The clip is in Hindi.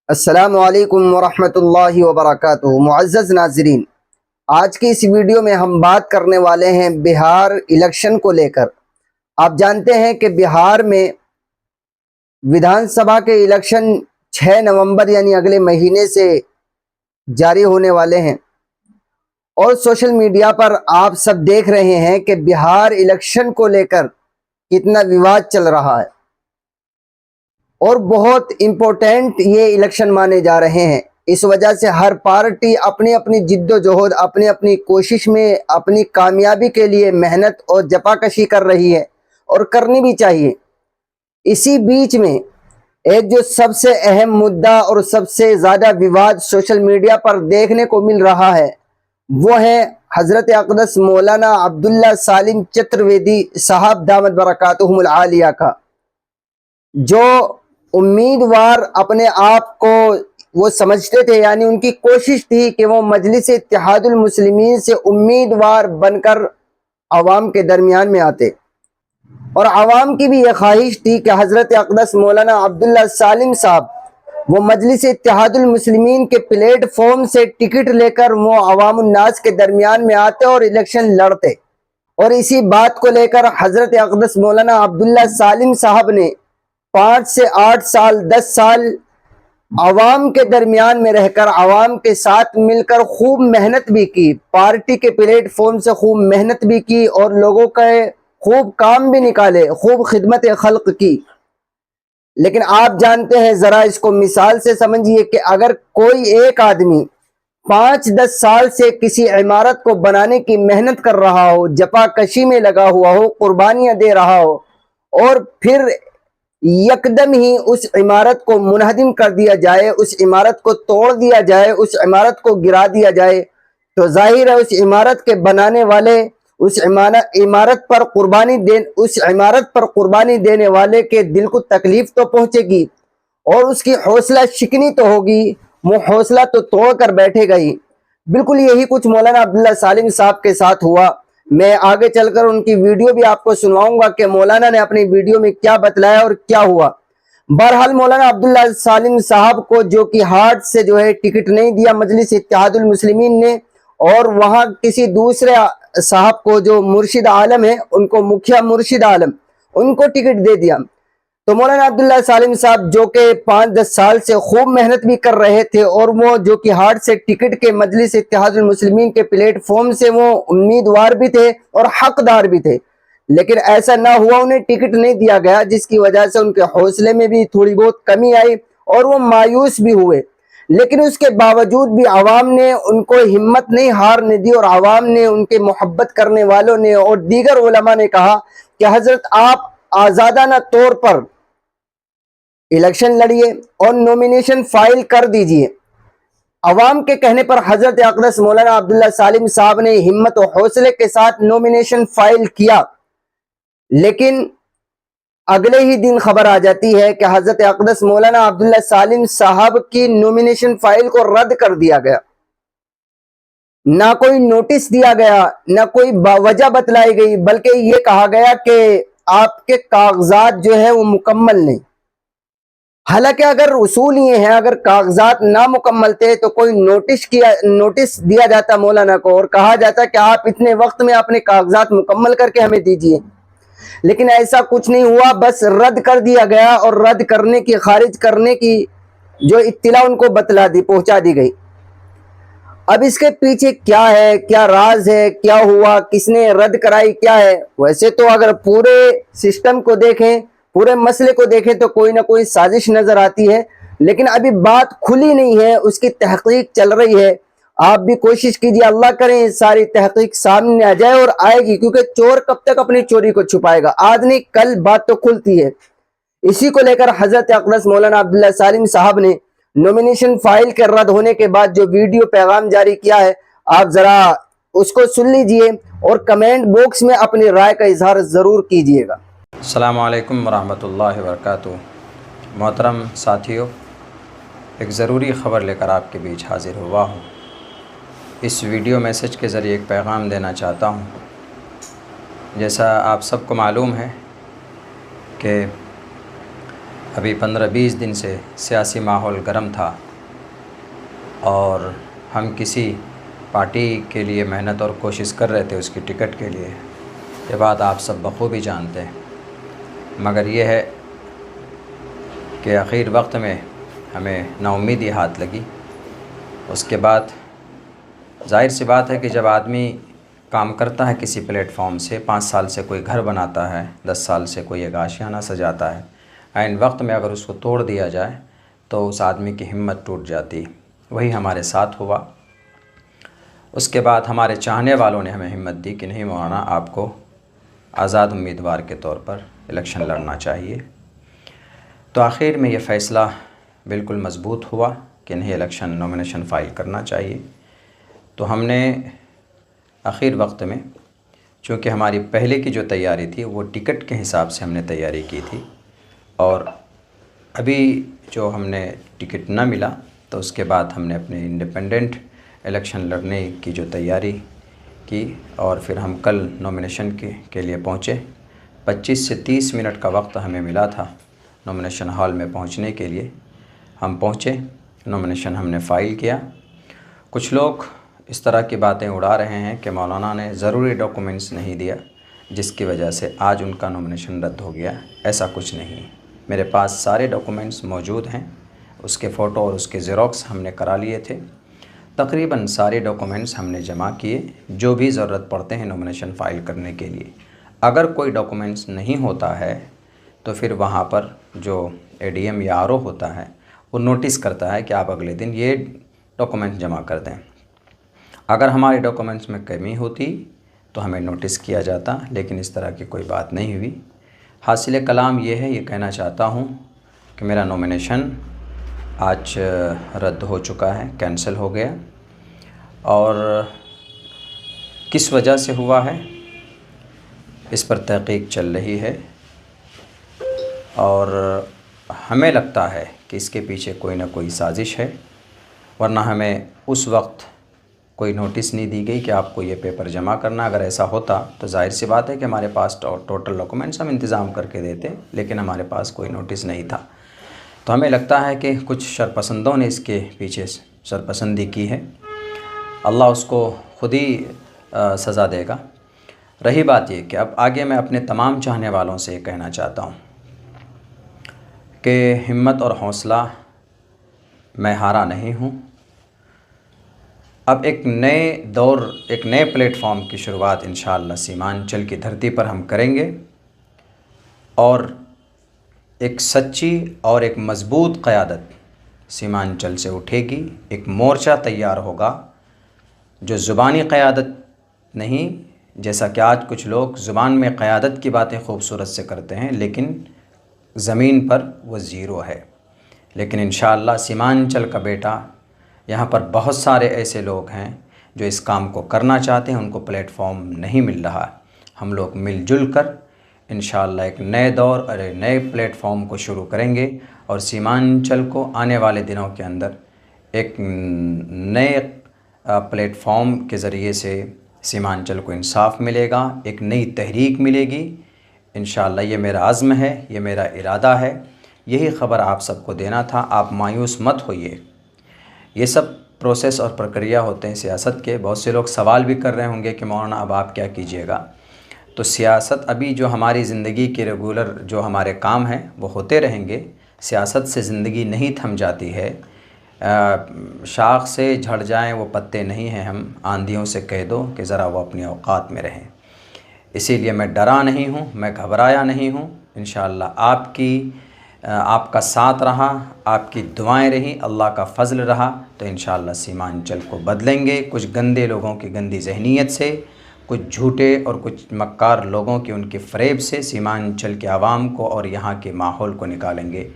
अस्सलामु अलैकुम वरहमतुल्लाहि वबरकातुहू। मुअज़्ज़ज़ नाज़रीन, आज की इस वीडियो में हम बात करने वाले हैं बिहार इलेक्शन को लेकर। आप जानते हैं कि बिहार में विधानसभा के इलेक्शन 6 नवंबर यानी अगले महीने से जारी होने वाले हैं और सोशल मीडिया पर आप सब देख रहे हैं कि बिहार इलेक्शन को लेकर कितना विवाद चल रहा है और बहुत इम्पोर्टेंट ये इलेक्शन माने जा रहे हैं। इस वजह से हर पार्टी अपनी अपनी जिद्दोजहद, अपनी अपनी कोशिश में अपनी कामयाबी के लिए मेहनत और जपाकशी कर रही है और करनी भी चाहिए। इसी बीच में एक जो सबसे अहम मुद्दा और सबसे ज़्यादा विवाद सोशल मीडिया पर देखने को मिल रहा है वो है हज़रत अक़दस मौलाना अब्दुल्ला सालिम चतुर्वेदी साहब दामत बरकातुहुमुल आलिया का, जो उम्मीदवार अपने आप को वो समझते थे, यानी उनकी कोशिश थी कि वो मजलिस इत्तेहादुल मुस्लिमीन से उम्मीदवार बनकर आवाम के दरमियान में आते और आवाम की भी ये ख्वाहिश थी कि हज़रत अक़दस मौलाना अब्दुल्ला सालिम साहब वो मजलिस इत्तेहादुल मुस्लिमीन के प्लेटफॉर्म से टिकट लेकर वो अवामुन नास के दरमियान में आते और इलेक्शन लड़ते। और इसी बात को लेकर हज़रत अक़दस मौलाना अब्दुल्ला सालिम साहब ने 5 से 8 साल 10 साल आवाम के दरमियान में रहकर आवाम के साथ मिलकर खूब मेहनत भी की, पार्टी के प्लेटफॉर्म से खूब मेहनत भी की और लोगों के खूब काम भी निकाले, खूब खिदमत खल्क की। लेकिन आप जानते हैं, ज़रा इसको मिसाल से समझिए कि अगर कोई एक आदमी 5-10 साल से किसी इमारत को बनाने की मेहनत कर रहा हो, जपाकशी में लगा हुआ हो, कुर्बानियाँ दे रहा हो और फिर यकदम ही उस इमारत को मुनहदिम कर दिया जाए, उस इमारत को तोड़ दिया जाए, उस इमारत को गिरा दिया जाए, तो जाहिर है उस इमारत के बनाने वाले उस इमारत पर कुर्बानी देने वाले के दिल को तकलीफ तो पहुंचेगी और उसकी हौसला शिकनी तो होगी, वो हौसला तो तोड़ कर बैठेगा ही। बिल्कुल यही कुछ मौलाना अब्दुल्ला सालिम साहब के साथ हुआ। मैं आगे चलकर उनकी वीडियो भी आपको सुनवाऊंगा कि मौलाना ने अपनी वीडियो में क्या बतलाया और क्या हुआ। बहरहाल मौलाना अब्दुल्ला सालिम साहब को जो कि हार्ट से जो है टिकट नहीं दिया मजलिस इत्तेहादुल मुस्लिमीन ने, और वहां किसी दूसरे साहब को जो मुर्शिद आलम है, उनको मुखिया मुर्शिद आलम, उनको टिकट दे दिया। तो मौलाना अब्दुल्ला सालिम साहब जो कि 5-10 साल से खूब मेहनत भी कर रहे थे और वो जो कि हार्ट से टिकट के मजलिस इत्तेहादुल मुस्लिमीन के प्लेटफॉर्म से वो उम्मीदवार भी थे और हकदार भी थे, लेकिन ऐसा ना हुआ, उन्हें टिकट नहीं दिया गया, जिसकी वजह से उनके हौसले में भी थोड़ी बहुत कमी आई और वो मायूस भी हुए। लेकिन उसके बावजूद भी आवाम ने उनको हिम्मत नहीं हारने दी और आवाम ने, उनके मोहब्बत करने वालों ने और दीगर उलमा ने कहा कि हजरत आप आजादाना तौर पर इलेक्शन लड़िए और नॉमिनेशन फाइल कर दीजिए। अवाम के कहने पर हजरत अक़दस मौलाना अब्दुल्ला सालिम साहब ने हिम्मत और हौसले के साथ नॉमिनेशन फाइल किया। लेकिन अगले ही दिन खबर आ जाती है कि हजरत अक़दस मौलाना अब्दुल्ला सालिम साहब की नॉमिनेशन फाइल को रद्द कर दिया गया। ना कोई नोटिस दिया गया, ना कोई वजह बतलाई गई, बल्कि ये कहा गया कि आपके कागजात जो है वो मुकम्मल नहीं। हालांकि अगर उसूल ये है, अगर कागजात ना मुकम्मल थे तो कोई नोटिस दिया जाता मौलाना को और कहा जाता कि आप इतने वक्त में अपने कागजात मुकम्मल करके हमें दीजिए। लेकिन ऐसा कुछ नहीं हुआ, बस रद्द कर दिया गया और रद्द करने की, खारिज करने की जो इत्तिला उनको पहुंचा दी गई। अब इसके पीछे क्या है, क्या राज है, क्या हुआ, किसने रद्द कराई, क्या है? वैसे तो अगर पूरे सिस्टम को देखें, पूरे मसले को देखें तो कोई ना कोई साजिश नजर आती है, लेकिन अभी बात खुली नहीं है, उसकी तहकीक चल रही है। आप भी कोशिश कीजिए, अल्लाह करें सारी तहकीक सामने आ जाए और आएगी, क्योंकि चोर कब तक अपनी चोरी को छुपाएगा, आज नहीं कल बात तो खुलती है। इसी को लेकर हजरत अक़दस मौलाना अब्दुल्ला सालिम साहब ने नॉमिनेशन फाइल के रद्द होने के बाद जो वीडियो पैगाम जारी किया है, आप जरा उसको सुन लीजिए और कमेंट बॉक्स में अपनी राय का इजहार जरूर कीजिएगा। अस्सलामु अलैकुम वरहमतुल्लाहि वबरकातुहू। मोहतरम साथियों, एक ज़रूरी ख़बर लेकर आपके बीच हाज़िर हुआ हूँ। इस वीडियो मैसेज के ज़रिए एक पैगाम देना चाहता हूँ। जैसा आप सबको मालूम है कि अभी 15-20 दिन से सियासी माहौल गर्म था और हम किसी पार्टी के लिए मेहनत और कोशिश कर रहे थे उसकी टिकट के लिए। ये बात आप सब बखूबी जानते हैं, मगर ये है कि आखिर वक्त में हमें नाउम्मीदी हाथ लगी। उसके बाद जाहिर सी बात है कि जब आदमी काम करता है किसी प्लेटफॉर्म से, 5 साल से कोई घर बनाता है, 10 साल से कोई एक आशियाना सजाता है, ऐन वक्त में अगर उसको तोड़ दिया जाए तो उस आदमी की हिम्मत टूट जाती। वही हमारे साथ हुआ। उसके बाद हमारे चाहने वालों ने हमें हिम्मत दी कि नहीं मौलाना, आपको आज़ाद उम्मीदवार के तौर पर इलेक्शन लड़ना चाहिए। तो आखिर में ये फ़ैसला बिल्कुल मज़बूत हुआ कि नहीं, इलेक्शन नॉमिनेशन फ़ाइल करना चाहिए। तो हमने आखिर वक्त में, चूँकि हमारी पहले की जो तैयारी थी वो टिकट के हिसाब से हमने तैयारी की थी, और अभी जो हमने टिकट ना मिला तो उसके बाद हमने अपने इंडिपेंडेंट इलेक्शन लड़ने की जो तैयारी की, और फिर हम कल नॉमिनेशन के लिए पहुँचे। 25 से 30 मिनट का वक्त हमें मिला था नॉमिनेशन हॉल में पहुँचने के लिए। हम पहुँचे, नॉमिनेशन हमने फ़ाइल किया। कुछ लोग इस तरह की बातें उड़ा रहे हैं कि मौलाना ने ज़रूरी डॉक्यूमेंट्स नहीं दिया जिसकी वजह से आज उनका नॉमिनेशन रद्द हो गया। ऐसा कुछ नहीं, मेरे पास सारे डॉक्यूमेंट्स मौजूद हैं। उसके फ़ोटो और उसके ज़ेरॉक्स हमने करा लिए थे। तकरीबन सारे डॉक्यूमेंट्स हमने जमा किए जो भी ज़रूरत पड़ते हैं नॉमिनेशन फ़ाइल करने के लिए। अगर कोई डॉक्यूमेंट्स नहीं होता है तो फिर वहाँ पर जो एडीएम या आरओ होता है वो नोटिस करता है कि आप अगले दिन ये डॉक्यूमेंट जमा कर दें। अगर हमारे डॉक्यूमेंट्स में कमी होती तो हमें नोटिस किया जाता, लेकिन इस तरह की कोई बात नहीं हुई। हासिल कलाम ये है, ये कहना चाहता हूँ कि मेरा नॉमिनेशन आज रद्द हो चुका है, कैंसिल हो गया। और किस वजह से हुआ है इस पर तहक़ीक़ चल रही है, और हमें लगता है कि इसके पीछे कोई ना कोई साजिश है, वरना हमें उस वक्त कोई नोटिस नहीं दी गई कि आपको ये पेपर जमा करना। अगर ऐसा होता तो जाहिर सी बात है कि हमारे पास टोटल डॉक्यूमेंट्स हम इंतज़ाम करके देते, लेकिन हमारे पास कोई नोटिस नहीं था। तो हमें लगता है कि कुछ शरपसंदों ने इसके पीछे शरपसंदी की है। अल्लाह उसको ख़ुद ही सज़ा देगा। रही बात ये कि अब आगे मैं अपने तमाम चाहने वालों से कहना चाहता हूँ कि हिम्मत और हौसला, मैं हारा नहीं हूँ। अब एक नए दौर, एक नए प्लेटफॉर्म की शुरुआत इंशाअल्लाह सीमांचल की धरती पर हम करेंगे, और एक सच्ची और एक मज़बूत क़यादत सीमांचल से उठेगी। एक मोर्चा तैयार होगा जो ज़ुबानी क़यादत नहीं, जैसा कि आज कुछ लोग ज़ुबान में क़यादत की बातें खूबसूरत से करते हैं लेकिन ज़मीन पर वो ज़ीरो है। लेकिन इंशाअल्लाह सीमांचल का बेटा, यहाँ पर बहुत सारे ऐसे लोग हैं जो इस काम को करना चाहते हैं, उनको प्लेटफॉर्म नहीं मिल रहा। हम लोग मिलजुल कर इंशाअल्लाह एक नए दौर और एक नए प्लेटफॉर्म को शुरू करेंगे, और सीमांचल को आने वाले दिनों के अंदर एक नए प्लेटफॉर्म के ज़रिए से सीमांचल को इंसाफ मिलेगा, एक नई तहरीक मिलेगी इंशाअल्लाह। ये मेरा अज़्म है, ये मेरा इरादा है। यही ख़बर आप सबको देना था। आप मायूस मत होइए। ये सब प्रोसेस और प्रक्रिया होते हैं सियासत के। बहुत से लोग सवाल भी कर रहे होंगे कि मौलाना अब आप क्या कीजिएगा। तो सियासत, अभी जो हमारी ज़िंदगी के रेगुलर जो हमारे काम हैं वो होते रहेंगे। सियासत से ज़िंदगी नहीं थम जाती है। शाख से झड़ जाएं वो पत्ते नहीं हैं। हम आंधियों से कह दो कि ज़रा वो अपनी औकात में रहें। इसीलिए मैं डरा नहीं हूँ, मैं घबराया नहीं हूँ। इंशाअल्लाह आपका साथ रहा, आपकी दुआएं रही, अल्लाह का फ़ज़ल रहा तो इंशाअल्लाह सीमांचल को बदलेंगे। कुछ गंदे लोगों की गंदी जहनीत से, कुछ झूठे और कुछ मक्कार लोगों की उनके फ़रेब से सीमांचल के आवाम को और यहाँ के माहौल को निकालेंगे।